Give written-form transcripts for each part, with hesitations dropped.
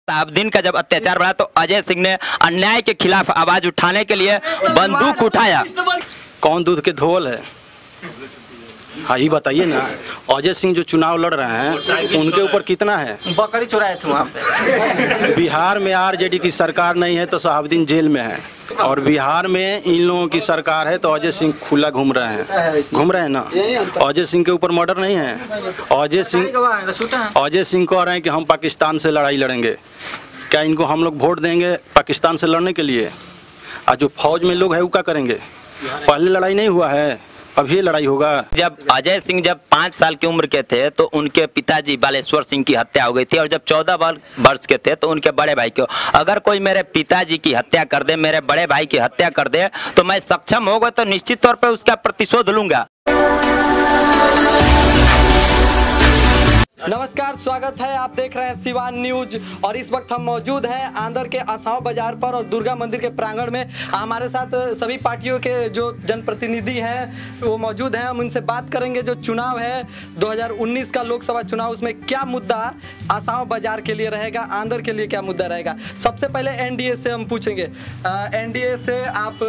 शहाबुद्दीन का जब अत्याचार बढ़ा तो अजय सिंह ने अन्याय के खिलाफ आवाज उठाने के लिए बंदूक उठाया। कौन दूध के धोल है? हाँ ये बताइए ना, अजय सिंह जो चुनाव लड़ रहे हैं उनके ऊपर कितना है? बकरी चुराए थे वहाँ पे। बिहार में आरजेडी की सरकार नहीं है तो शहाबुद्दीन जेल में है, और बिहार में इन लोगों की सरकार है तो अजय सिंह खुला घूम रहे हैं ना। अजय सिंह के ऊपर मर्डर नहीं है। अजय सिंह कह रहे हैं कि हम पाकिस्तान से लड़ाई लड़ेंगे। क्या इनको हम लोग वोट देंगे पाकिस्तान से लड़ने के लिए? और जो फौज में लोग हैं वो क्या करेंगे? पहले लड़ाई नहीं हुआ है, अभी लड़ाई होगा। जब अजय सिंह जब 5 साल की उम्र के थे तो उनके पिताजी बालेश्वर सिंह की हत्या हो गई थी, और जब 14 वर्ष के थे तो उनके बड़े भाई को, अगर कोई मेरे पिताजी की हत्या कर दे, मेरे बड़े भाई की हत्या कर दे तो मैं सक्षम होगा तो निश्चित तौर पर उसका प्रतिशोध लूंगा। नमस्कार, स्वागत है। आप देख रहे हैं सिवान न्यूज और इस वक्त हम मौजूद हैं आंध्र के आसाव बाजार पर और दुर्गा मंदिर के प्रांगण में। हमारे साथ सभी पार्टियों के जो जनप्रतिनिधि हैं वो मौजूद हैं। हम उनसे बात करेंगे जो चुनाव है 2019 का लोकसभा चुनाव, उसमें क्या मुद्दा आसाव बाजार के लिए रहेगा, आंध्र के लिए क्या मुद्दा रहेगा। सबसे पहले एनडीए से हम पूछेंगे। एनडीए से आप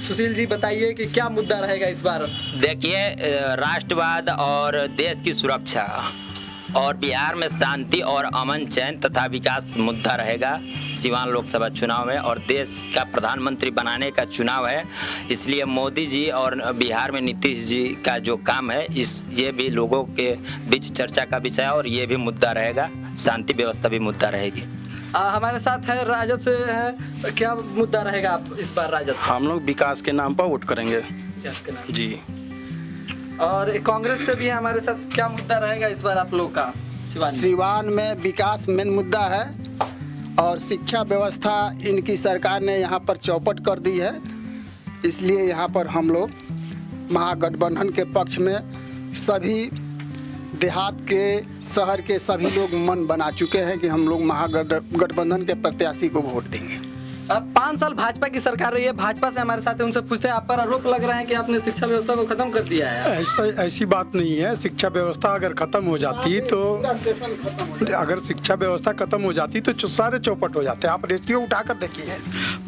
सुशील जी बताइए कि क्या मुद्दा रहेगा इस बार। देखिए, राष्ट्रवाद और देश की सुरक्षा और बिहार में शांति और अमन चैन तथा विकास मुद्दा रहेगा सिवान लोकसभा चुनाव में, और देश का प्रधानमंत्री बनाने का चुनाव है, इसलिए मोदी जी और बिहार में नीतीश जी का जो काम है ये भी लोगों के बीच चर्चा का विषय है, और ये भी मुद्दा रहेगा। शांति व्यवस्था भी मुद्दा रहेगी। हमारे साथ है राजद से है, क्या मुद्दा रहेगा आप इस बार राजद? हम लोग विकास के नाम पर वोट करेंगे जी। और कांग्रेस से भी है हमारे साथ, क्या मुद्दा रहेगा इस बार आप लोग का सिवान में? विकास मेन मुद्दा है और शिक्षा व्यवस्था इनकी सरकार ने यहाँ पर चौपट कर दी है, इसलिए यहाँ पर हम लोग महागठबंधन के पक्ष में सभी देहात के शहर के सभी लोग मन बना चुके हैं कि हम लोग महागठबंधन के प्रत्याशी को वोट देंगे। 5 साल भाजपा की सरकार रही है, भाजपा से हमारे साथ है, उनसे पूछते हैं। आप पर आरोप लग रहा है कि आपने शिक्षा व्यवस्था को खत्म कर दिया है। ऐसी बात नहीं है। शिक्षा व्यवस्था अगर खत्म हो जाती तो सारे चौपट हो जाते। आप रेशियो उठाकर देखिए,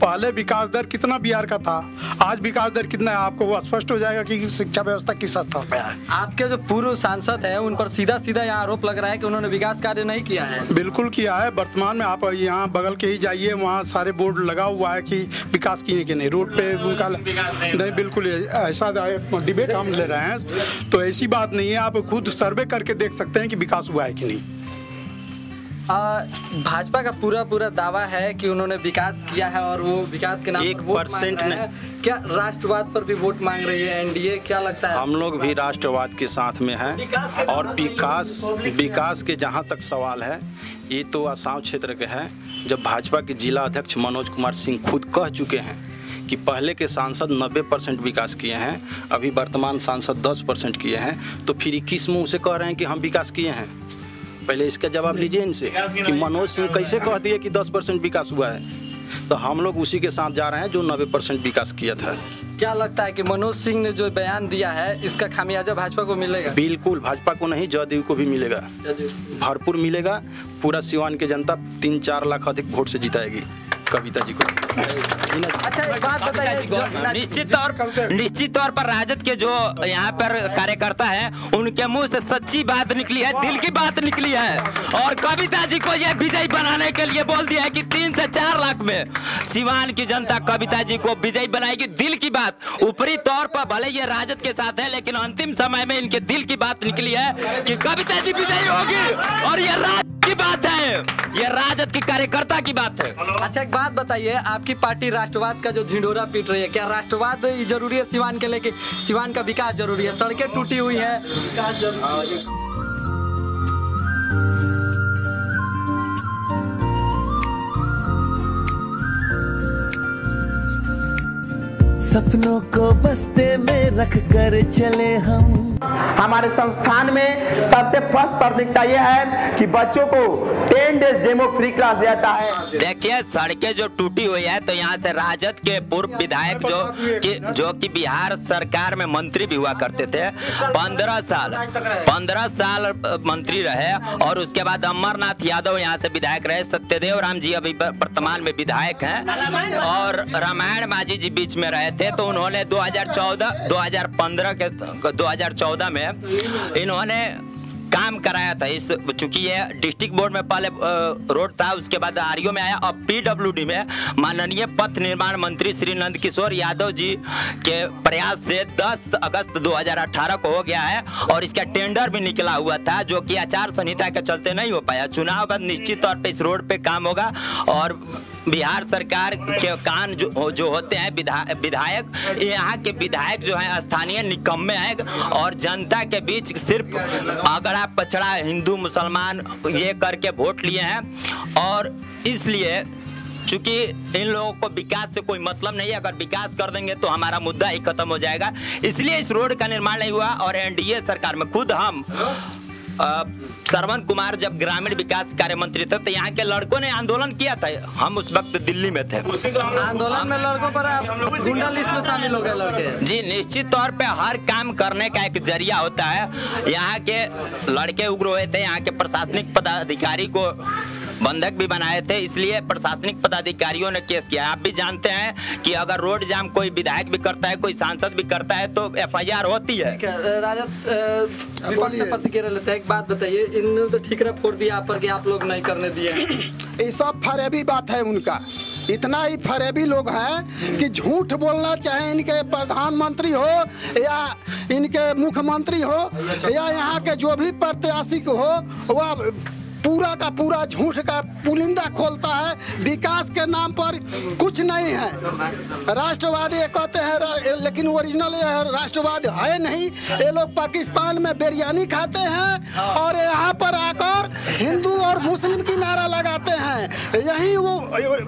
पहले विकास दर कितना बिहार का था, आज विकास दर कितना है, आपको वो स्पष्ट हो जाएगा कि शिक्षा व्यवस्था किस स्तर पे है। आपके जो पूर्व सांसद है उन पर सीधा यहाँ आरोप लग रहा है कि उन्होंने विकास कार्य नहीं किया है। बिल्कुल किया है। वर्तमान में आप यहाँ बगल के ही जाइए, वहाँ सारे बोर्ड लगा हुआ है कि विकास किए कि नहीं, रोड पे उनका नहीं। बिल्कुल ऐसा डिबेट हम ले रहे हैं तो ऐसी बात नहीं है। आप खुद सर्वे करके देख सकते हैं कि विकास हुआ है कि नहीं। भाजपा का पूरा दावा है कि उन्होंने विकास किया है और वो विकास के नाम पर वोट मांग रहे हैं। क्या राष्ट्रवाद पर भी वोट मांग रही है एनडीए? क्या लगता है? हम लोग भी राष्ट्रवाद के साथ में हैं, और विकास के जहां तक सवाल है, ये तो आसाम क्षेत्र के हैं। जब भाजपा के जिला अध्यक्ष मनोज कुमार सिंह खुद कह चुके हैं कि पहले के सांसद 90% विकास किए हैं, अभी वर्तमान सांसद 10% किए हैं, तो फिर किस मुंह से कह रहे हैं कि हम विकास किए हैं? पहले इसका जवाब लीजिए इनसे कि मनोज सिंह कैसे कह दिए कि 10% विकास हुआ है। तो हम लोग उसी के साथ जा रहे हैं जो 90% विकास किया था। क्या लगता है कि मनोज सिंह ने जो बयान दिया है इसका खामियाजा भाजपा को मिलेगा? बिल्कुल, भाजपा को नहीं, जदयू को भी मिलेगा, भरपूर मिलेगा। पूरा सिवान की जनता 3-4 लाख अधिक वोट से जिताएगी कविता जी को। अच्छा, एक बात बताइए, निश्चित तौर पर राजद के जो यहाँ पर कार्यकर्ता हैं उनके मुंह से सच्ची बात निकली है, दिल की बात निकली है, और कविता जी को ये विजयी बनाने के लिए बोल दिया है कि 3 से 4 लाख में सिवान की जनता कविता जी को विजयी बनाएगी। दिल की बात, ऊपरी तौर पर भले ये राजद के साथ है, लेकिन अंतिम समय में इनके दिल की बात निकली है कि कविता जी विजयी होगी, और ये राजद की बात है, ये राजद के कार्यकर्ता की बात है। अच्छा, एक बात बताइए, आपकी पार्टी राष्ट्रवाद का जो झिंडोरा पीट रही है, क्या राष्ट्रवाद जरूरी है सिवान के लेके? सिवान का विकास जरूरी है, सड़कें टूटी हुई है, विकास जरूरी है। सपनों को बस्ते में रख कर चले हम। हमारे संस्थान में सबसे फर्स्ट प्राथमिकता यह है कि बच्चों को 10 डेज डेमो फ्री क्लास जाता है। देखिए सड़कें जो टूटी हुई है, तो यहाँ से राजद के पूर्व विधायक जो कि बिहार सरकार में मंत्री भी हुआ करते थे, 15 साल मंत्री रहे, और उसके बाद अमरनाथ यादव यहाँ से विधायक रहे, सत्यदेव राम जी अभी वर्तमान में विधायक हैं, और रामायण माझी जी बीच में रहे थे। तो उन्होंने 2014 में इन्होंने काम कराया था। इस चूंकि ये डिस्ट्रिक्ट बोर्ड में पहले रोड था, उसके बाद आरओ में आया, अब पीडब्ल्यूडी में माननीय पथ निर्माण मंत्री श्री नंद किशोर यादव जी के प्रयास से 10 अगस्त 2018 को हो गया है, और इसका टेंडर भी निकला हुआ था, जो कि आचार संहिता के चलते नहीं हो पाया। चुनाव बाद निश्चित तौर पे इस रोड पे काम होगा, और बिहार सरकार के कान जो होते हैं विधायक, यहाँ के विधायक जो है स्थानीय निकम्मे हैं, और जनता के बीच सिर्फ अगड़ा पछड़ा हिंदू मुसलमान ये करके वोट लिए हैं। और इसलिए चूंकि इन लोगों को विकास से कोई मतलब नहीं है, अगर विकास कर देंगे तो हमारा मुद्दा ही खत्म हो जाएगा। इसलिए इस रोड का निर्माण नहीं हुआ। और एनडीए सरकार में खुद हम श्रवण कुमार जब ग्रामीण विकास कार्य मंत्री थे, तो यहाँ के लड़कों ने आंदोलन किया था। हम उस वक्त दिल्ली में थे। आंदोलन में लड़कों पर आप गुंडा लिस्ट में शामिल हो गए लड़के? जी, निश्चित तौर पे हर काम करने का एक जरिया होता है। यहाँ के लड़के उग्र हुए थे, यहाँ के प्रशासनिक पदाधिकारी को बंधक भी बनाए थे, इसलिए प्रशासनिक पदाधिकारियों ने केस किया। आप भी जानते हैं कि अगर रोड जाम कोई विधायक भी करता है, कोई सांसद भी करता है, तो एफआईआर होती है। राजद विपक्ष से प्रतिक्रिया लेते हैं। एक बात बताइए, इन्होंने तो ठीकरा फोड़ दिया आप पर कि आप लोग नहीं करने दिए। ये सब फरेबी बात है उनका। इतना ही फरेबी लोग हैं कि झूठ बोलना, चाहे इनके प्रधानमंत्री हो या इनके मुख्यमंत्री हो या यहाँ के जो भी प्रत्याशी हो, वह पूरा का पूरा झूठ का पुलिंदा खोलता है। विकास के नाम पर कुछ नहीं है। राष्ट्रवादी कहते हैं, लेकिन ओरिजिनल राष्ट्रवाद है नहीं। ये लोग पाकिस्तान में बिरयानी खाते हैं और यहाँ पर आकर हिंदू और मुस्लिम की नारा लगाते हैं। यही वो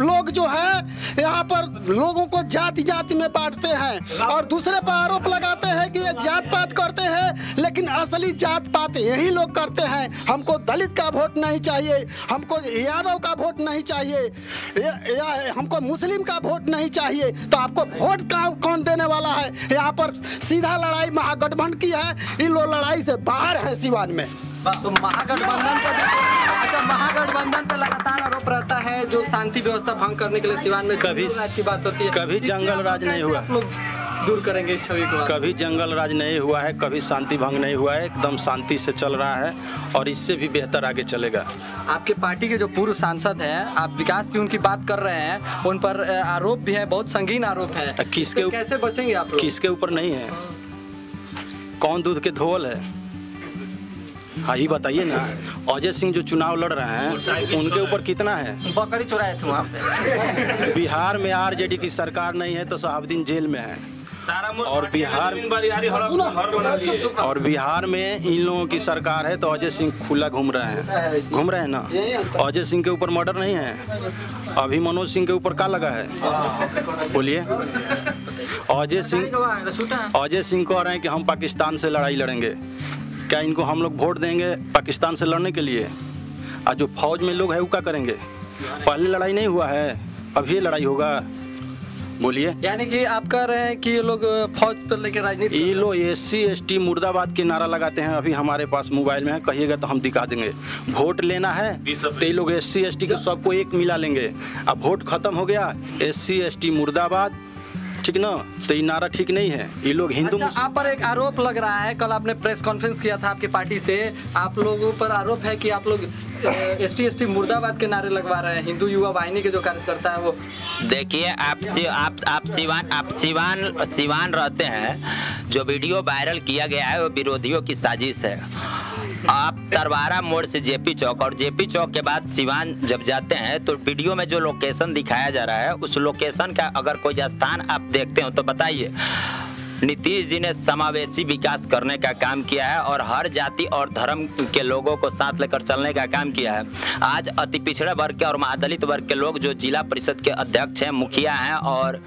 लोग जो है यहाँ पर लोगों को जाति जाति में बांटते हैं और दूसरे पर आरोप लगाते हैं कि ये जात पात करते हैं, लेकिन असली जात पात यही लोग करते हैं। हमको दलित का वोट नहीं चाहिए, हमको यादव का वोट नहीं चाहिए, या हमको मुस्लिम का वोट नहीं चाहिए। तो आपको वोट कौन देने वाला है? यहाँ पर सीधा लड़ाई महागठबंधन की है। इन लोग लड़ाई से बाहर है सिवान में। तो महागठबंधन पे लगातार आरोप रहता है, जो शांति व्यवस्था भंग करने के लिए सिवान में कभी की बात होती है। कभी जंगल राज नहीं हुआ, दूर करेंगे इस छवि को। कभी जंगल राज नहीं हुआ है, कभी शांति भंग नहीं हुआ है। एकदम शांति से चल रहा है और इससे भी बेहतर आगे चलेगा। आपके पार्टी के जो पूर्व सांसद हैं, आप विकास की उनकी बात कर रहे हैं, उन पर आरोप भी है, बहुत संगीन आरोप है। किसके कैसे बचेंगे आप लोग? किसके ऊपर नहीं है? कौन दूध के धोल है? हाँ, ये बताइए ना। अजय सिंह जो चुनाव लड़ रहे हैं, उनके ऊपर कितना है? बकरी चुराए थे वहाँ पे। बिहार में आरजेडी की सरकार नहीं है तो शहाबुद्दीन जेल में है। और बिहार में इन लोगों की सरकार है तो अजय सिंह खुला घूम रहे हैं ना। अजय सिंह के ऊपर मर्डर नहीं है। अभी मनोज सिंह के ऊपर क्या लगा है? बोलिए। अजय सिंह कह रहे हैं कि हम पाकिस्तान से लड़ाई लड़ेंगे। क्या इनको हम लोग वोट देंगे पाकिस्तान से लड़ने के लिए? और जो फौज में लोग हैं वो क्या करेंगे? पहले लड़ाई नहीं हुआ है, अभी लड़ाई होगा। बोलिए। यानी कि आप कह रहे हैं कि ये लोग फौज पर लेकर राजनीति, ये लोग SC ST मुर्दाबाद के नारा लगाते हैं। अभी हमारे पास मोबाइल में है, कहिएगा तो हम दिखा देंगे। वोट लेना है तो ये लोग SC ST के सबको एक मिला लेंगे। अब वोट खत्म हो गया, SC ST मुर्दाबाद, ठीक ना? तो ये नारा ठीक नहीं है। ये लोग हिंदू। अच्छा, आप पर एक आरोप लग रहा है, कल आपने प्रेस कॉन्फ्रेंस किया था आपकी पार्टी से, आप लोगों पर आरोप है कि आप लोग ST ST मुर्दाबाद के नारे लगवा रहे हैं। हिंदू युवा वाहिनी के जो कार्यकर्ता है वो। देखिए, आप सिवान रहते हैं। जो वीडियो वायरल किया गया है वो विरोधियों की साजिश है। आप तरवारा मोड़ से JP चौक और JP चौक के बाद सिवान जब जाते हैं तो वीडियो में जो लोकेशन दिखाया जा रहा है, उस लोकेशन का अगर कोई स्थान आप देखते हो तो बताइए। नीतीश जी ने समावेशी विकास करने का काम किया है और हर जाति और धर्म के लोगों को साथ लेकर चलने का काम किया है। आज अति पिछड़े वर्ग के और महादलित वर्ग के लोग जो जिला परिषद के अध्यक्ष हैं, मुखिया हैं और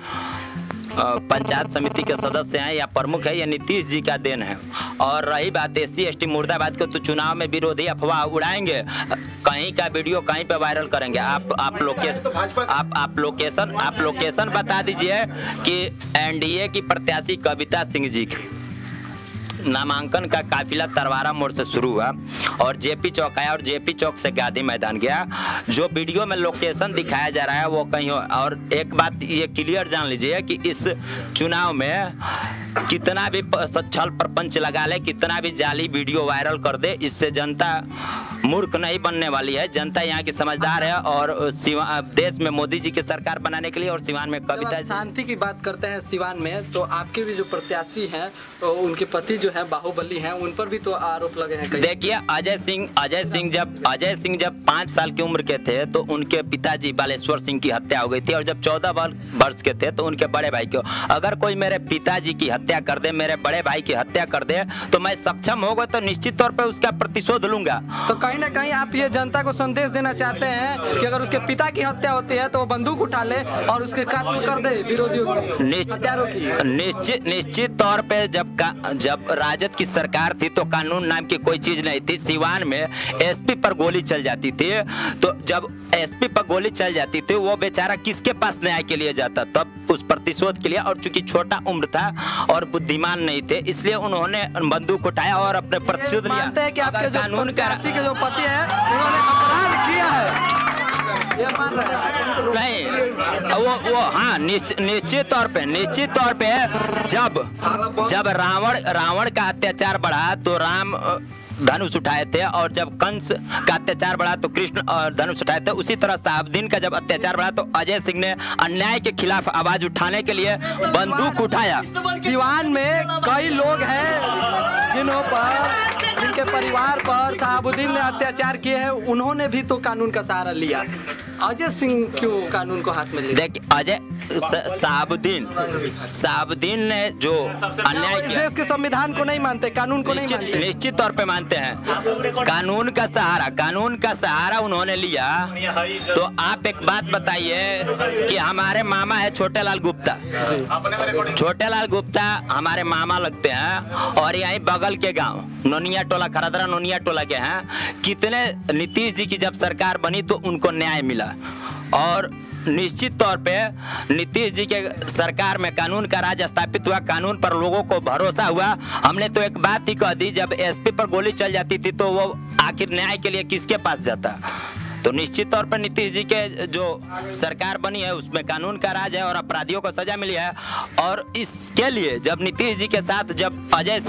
पंचायत समिति के सदस्य हैं या प्रमुख है, ये नीतीश जी का देन है। और रही बात SC/ST मुर्दाबाद के, तो चुनाव में विरोधी अफवाह उड़ाएंगे, कहीं का वीडियो कहीं पे वायरल करेंगे। आप लोकेशन बता दीजिए कि NDA की प्रत्याशी कविता सिंह जी की नामांकन का काफिला तरवारा मोड़ से शुरू हुआ और JP चौक आया और JP चौक से गांधी मैदान गया। जो वीडियो में लोकेशन दिखाया जा रहा है वो कहीं और एक बात ये क्लियर जान लीजिए कि इस चुनाव में कितना भी छल प्रपंच लगा ले, कितना भी जाली वीडियो वायरल कर दे, इससे जनता मूर्ख नहीं बनने वाली है। जनता यहाँ की समझदार है और देश में मोदी जी की सरकार बनाने के लिए और सिवान में कविता शांति की बात करते हैं सिवान में, तो आपके भी जो प्रत्याशी हैं तो उनके पति जो है बाहुबली हैं, उन पर भी तो आरोप लगे हैं। देखिए अजय सिंह जब 5 साल की उम्र के थे तो उनके पिताजी बालेश्वर सिंह की हत्या हो गई थी और जब 14 वर्ष के थे तो उनके बड़े भाई को, अगर कोई मेरे पिताजी की हत्या कर दे, मेरे बड़े भाई की हत्या कर दे तो मैं सक्षम होगा तो निश्चित तौर पर उसका प्रतिशोध लूंगा। तो कहीं ना कहीं आप ये जनता को संदेश देना चाहते हैं कि अगर उसके पिता की हत्या होती है तो वो बंदूक उठा ले और उसके कातल कर दे विरोधियों को, हत्यारों की। निश्चित तौर पे जब राजद की सरकार थी तो कानून नाम की कोई चीज नहीं थी। सिवान में SP पर गोली चल जाती थी, तो जब SP पर गोली चल जाती थी वो बेचारा किसके पास न्याय के लिए जाता, तब उस प्रतिशोध के लिए। और चूंकि छोटा उम्र था और बुद्धिमान नहीं थे इसलिए उन्होंने बंदूक उठाया और अपने प्रतिशोध लिया। मानते हैं कि आपके जो कानून के जो पति है उन्होंने अपराध किया है, ये मान रहे हैं? नहीं, वो हाँ निश्चित तौर पे जब रावण का अत्याचार बढ़ा तो राम धनुष उठाए थे और जब कंस का अत्याचार बढ़ा तो कृष्ण और धनुष उठाए थे। उसी तरह साहबुद्दीन का जब अत्याचार बढ़ा तो अजय सिंह ने अन्याय के खिलाफ आवाज उठाने के लिए बंदूक उठाया। सिवान में कई लोग हैं जिनके परिवार पर साहबुद्दीन ने अत्याचार किए हैं, उन्होंने भी तो कानून का सहारा लिया। अजय सिंह क्यों कानून को हाथ में ले? देखिए अजय साहबुद्दीन ने जो अन्याय किया, देश के संविधान को नहीं मानते, कानून को नहीं मानते। निश्चित तौर पे मानते हैं। कानून का सहारा उन्होंने लिया। तो आप एक बात बताइए कि हमारे मामा है छोटे लाल गुप्ता हमारे मामा लगते हैं और यहीं बगल के गांव नोनिया टोला, खरदरा नोनिया टोला के हैं। कितने नीतीश जी की जब सरकार बनी तो उनको न्याय मिला और निश्चित तौर पे नीतीश जी के सरकार में कानून का राज स्थापित हुआ, कानून पर लोगों को भरोसा हुआ। हमने तो एक बात ही कह दी, जब SP पर गोली चल जाती थी तो वो आखिर न्याय के लिए किसके पास जाता। तो निश्चित तौर पर नीतीश जी के जो सरकार बनी है उसमें कानून का राज है और अपराधियों को सजा मिली है। और इसके लिए जब नीतीश जी के साथ जब अजय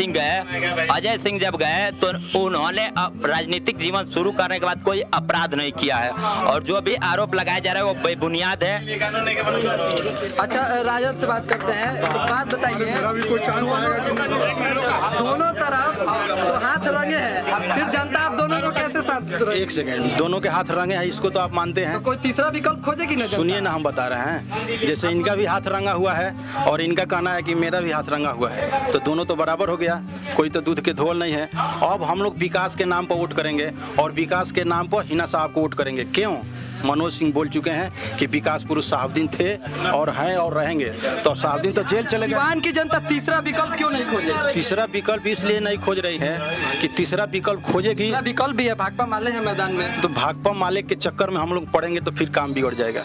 सिंह जब गए तो उन्होंने राजनीतिक जीवन शुरू करने के बाद कोई अपराध नहीं किया है और जो भी आरोप लगाया जा रहा है वो बेबुनियाद है। अच्छा, राजद से बात करते हैं, तो बात बताइए, दोनों तरफ तो हाथ रंगे हैं, फिर जनता आप दोनों को कैसे साथ? एक सेकंड, दोनों के हाथ रंगे हैं इसको तो आप मानते हैं। तो कोई तीसरा विकल्प खोजेगी ना? सुनिए ना, हम बता रहे हैं, जैसे इनका भी हाथ रंगा हुआ है और इनका कहना है कि मेरा भी हाथ रंगा हुआ है, तो दोनों तो बराबर हो गया, कोई तो दूध के धोल नहीं है। अब हम लोग विकास के नाम पर वोट करेंगे और विकास के नाम पर हिना साहब को वोट करेंगे। क्यों? मनोज सिंह बोल चुके हैं कि विकास पुरुष साहबुद्दीन थे और हैं और रहेंगे, तो साहबुद्दीन तो जेल चले गए। सिवान की जनता तीसरा विकल्प क्यों नहीं खोजे? तीसरा विकल्प इसलिए नहीं खोज रही है कि तीसरा विकल्प खोजेगी, विकल्प भी है, भाकपा माले है मैदान में, तो भाकपा माले के चक्कर में हम लोग पड़ेंगे तो फिर काम बिगड़ जाएगा।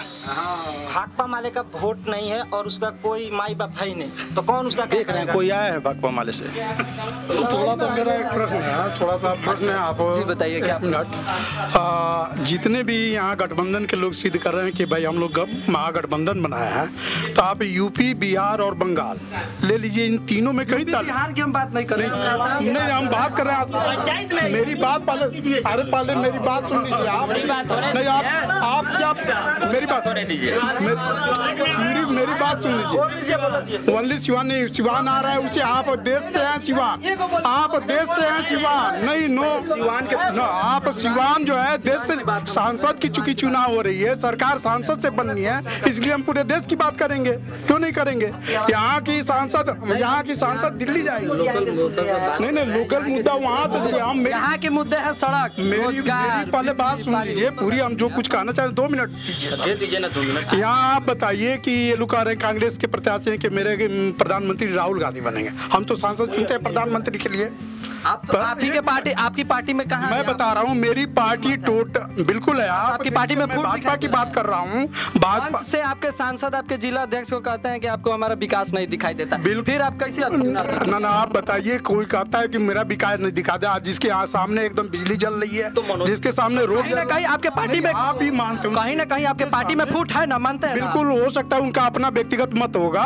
भाकपा माले का वोट नहीं है और उसका कोई माई बाप है ही नहीं, तो कौन उसका देख रहे हैं? कोई आया है भाकपा माले से? थोड़ा सा मेरा एक प्रश्न है, थोड़ा सा प्रश्न है, आप जी बताइए। क्या जितने भी यहाँ गठबंधन के लोग सिद्ध कर रहे हैं कि भाई हम लोग महागठबंधन बनाया है, तो आप यूपी, बिहार और बंगाल ले लीजिए, इन तीनों में कहीं बिहार की हम बात नहीं कर रहे हैं। नहीं, हम बात कर रहे हैं, मेरी बात पहले मेरी बात सुन लीजिए। आप क्या मेरी बात मेरी बात सुन लीजिए। ओनली सिवान आ रहा है, उसे आप देश से हैं सिवान, आप देश से हैं सिवान, नहीं नो सिवान के, आप सिवान जो है देश से सांसद की चुकी चुनाव हो रही है, सरकार सांसद से बननी है, इसलिए हम पूरे देश की बात करेंगे, क्यों नहीं करेंगे। यहाँ की सांसद दिल्ली जाएंगे, नहीं लोकल मुद्दा वहाँ से जुड़े। हम यहाँ के मुद्दे हैं सड़क, मेरी पहले बात सुन लीजिए पूरी, हम जो कुछ कहना चाह रहे 2 मिनट दीजिए ना 2 मिनट। यहाँ आप बताइए कि ये लोग कह रहे हैं कांग्रेस के प्रत्याशी हैं कि मेरे प्रधानमंत्री राहुल गांधी बनेंगे। हम तो सांसद चुनते हैं प्रधानमंत्री के लिए। आपकी पार्टी में कहाँ? मैं बता रहा हूँ मेरी पार्टी टोटल बिल्कुल है। आपकी पार्टी में भाजपा की बात कर रहा हूँ। भाजपा से आपके सांसद आपके जिला अध्यक्ष को कहते हैं कि आपको हमारा विकास नहीं दिखाई देता, फिर आप कैसे ना आप बताइए, कोई कहता है कि मेरा विकास नहीं दिखा दे। आज जिसके यहाँ सामने एकदम बिजली जल रही है, जिसके सामने रोड, कहीं ना कहीं आपके पार्टी में, आप ही मानते हो कहीं ना कहीं आपके पार्टी में फूट है ना, मानते हैं? बिल्कुल हो सकता है, उनका अपना व्यक्तिगत मत होगा,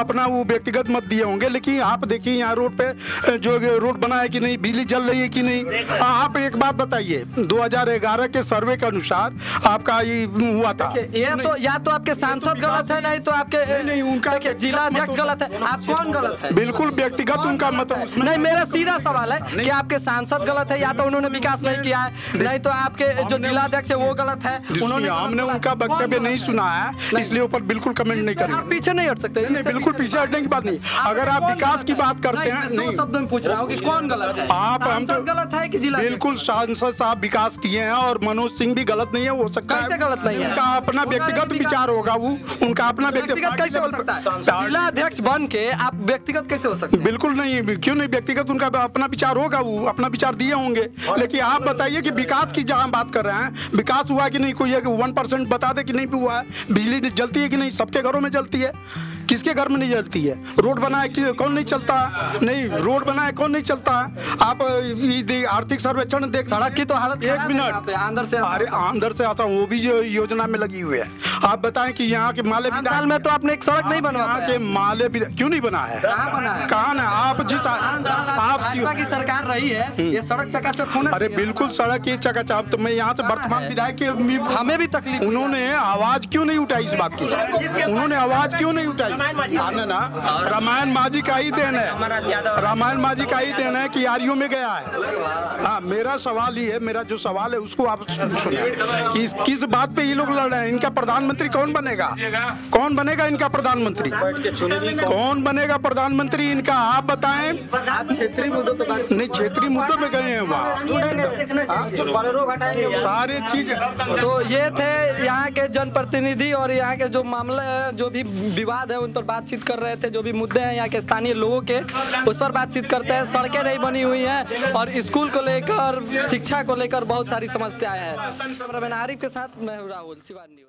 अपना वो व्यक्तिगत मत दिए होंगे। लेकिन आप देखिए यहाँ रोड पे जो रोड बना है कि नहीं, बिजली जल रही है कि नहीं। आप एक बात बताइए, 2011 के सर्वे के अनुसार आपका ये हुआ था। ये तो या तो आपके सांसद गलत है, नहीं तो आपके नहीं उनका जिला अध्यक्ष गलत है। आप कौन गलत है? बिल्कुल व्यक्तिगत उनका मत। नहीं, मेरा सीधा सवाल है कि आपके सांसद गलत है, या तो उन्होंने विकास नहीं किया है, नहीं तो आपके जो जिला अध्यक्ष है वो गलत है। हमने उनका वक्तव्य नहीं सुना है, इसलिए ऊपर बिल्कुल कमेंट नहीं करेंगे। पीछे नहीं हट सकते। नहीं, बिल्कुल पीछे हटने की बात नहीं। अगर आप विकास की बात करते हैं, नहीं शब्द में पूछ रहा हूँ कि कौन गलत है? हम तो गलत है कि जिला? बिल्कुल सांसद साहब विकास किए हैं और मनोज सिंह भी गलत नहीं है। हो सकता है गलत नहीं है, उनका अपना व्यक्तिगत विचार होगा, वो उनका अपना व्यक्तिगत कैसे हो सकता है? जिला अध्यक्ष बन के आप व्यक्तिगत कैसे हो सकते हैं? बिल्कुल नहीं, क्यों नहीं, व्यक्तिगत उनका अपना विचार होगा, वो अपना विचार दिए होंगे। लेकिन आप बताइए कि विकास की जहाँ बात कर रहे हैं, विकास हुआ कि नहीं, कोई 1% बता दे कि नहीं हुआ है। बिजली जलती है कि नहीं, सबके घरों में जलती है, किसके घर में नहीं जलती है। रोड बनाए कौन नहीं चलता है, नहीं रोड बनाए कौन नहीं चलता है। आप आर्थिक सर्वेक्षण देख, सड़क की तो हालत 1 मिनट अंदर से आता हूँ, वो भी जो योजना में लगी हुई है। आप बताएं कि यहाँ के माले साल में तो आपने एक सड़क नहीं बनवा के माले क्यों नहीं बना है? कहाँ बना है? कहाँ ना आप जिस भाजपा की सरकार रही है, ये सड़क चकाचक होना। अरे बिल्कुल सड़क की चकाचक। तो मैं यहाँ से वर्तमान विधायक हमें भी तकलीफ, उन्होंने आवाज क्यों नहीं उठाई इस बात की? उन्होंने आवाज क्यों नहीं उठाई? ना रामायण माझी का ही देन है, रामायण माझी का ही देन है कि यारियों में गया है। हाँ, मेरा सवाल ही है, मेरा जो सवाल है उसको आप सुने कि किस बात पे ये लोग लड़ रहे हैं। इनका प्रधानमंत्री कौन बनेगा? कौन बनेगा इनका प्रधानमंत्री? कौन बनेगा प्रधानमंत्री इनका? आप बताएं। क्षेत्रीय मुद्दों पे बात नहीं, क्षेत्रीय मुद्दों पे गए हैं वहाँ सारी चीज। तो ये थे यहाँ के जनप्रतिनिधि और यहाँ के जो मामले जो भी विवाद है उन पर बातचीत कर रहे थे। जो भी मुद्दे हैं यहाँ के स्थानीय लोगों के, उस पर बातचीत करते हैं। सड़कें नहीं बनी हुई हैं और स्कूल को लेकर, शिक्षा को लेकर बहुत सारी समस्याएं हैं। आरिफ के साथ मैं राहुल, सिवान न्यूज।